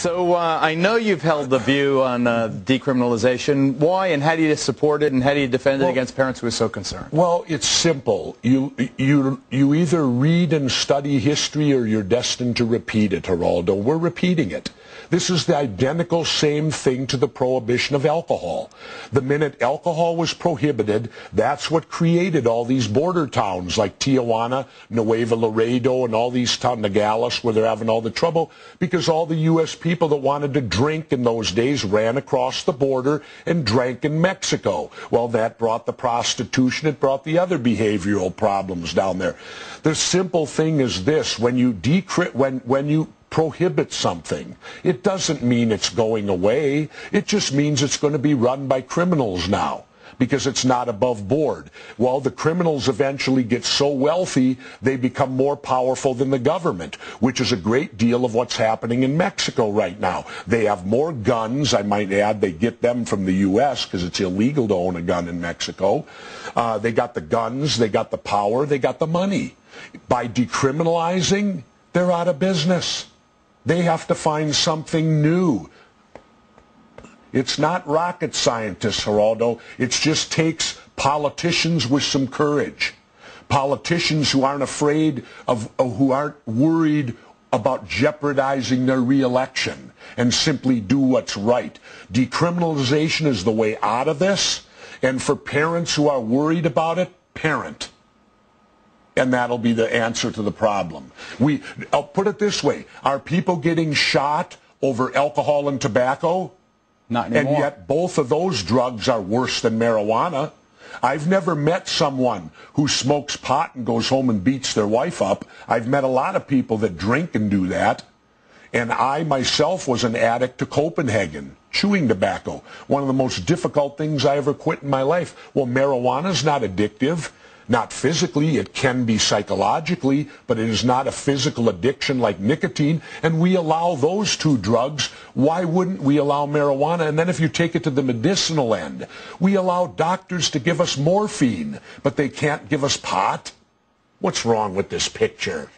So I know you've held the view on decriminalization. Why and how do you support it, and how do you defend it against parents who are so concerned? Well, it's simple. You either read and study history or you're destined to repeat it, Geraldo. We're repeating it. This is the identical same thing to the prohibition of alcohol. The minute alcohol was prohibited, that's what created all these border towns like Tijuana, Nuevo Laredo, and all these towns, Nogales, where they're having all the trouble, because all the U.S. people that wanted to drink in those days ran across the border and drank in Mexico. Well, that brought the prostitution. It brought the other behavioral problems down there. The simple thing is this: when you prohibit something, it doesn't mean it's going away. It just means it's going to be run by criminals now, because it's not above board. Well, the criminals eventually get so wealthy, they become more powerful than the government, which is a great deal of what's happening in Mexico right now. They have more guns, I might add. They get them from the U.S. because it's illegal to own a gun in Mexico. They got the guns, they got the power, they got the money. By decriminalizing, they're out of business. They have to find something new. It's not rocket scientists, Geraldo. It just takes politicians with some courage. Politicians who aren't afraid of, who aren't worried about jeopardizing their reelection and simply do what's right. Decriminalization is the way out of this. And for parents who are worried about it, parent. And that'll be the answer to the problem. I'll put it this way. Are people getting shot over alcohol and tobacco? Not anymore. And yet both of those drugs are worse than marijuana. I've never met someone who smokes pot and goes home and beats their wife up. I've met a lot of people that drink and do that. And I myself was an addict to Copenhagen, chewing tobacco. One of the most difficult things I ever quit in my life. Well, marijuana's not addictive. Not physically, it can be psychologically, but it is not a physical addiction like nicotine, and we allow those two drugs. Why wouldn't we allow marijuana? And then if you take it to the medicinal end, we allow doctors to give us morphine, but they can't give us pot? What's wrong with this picture?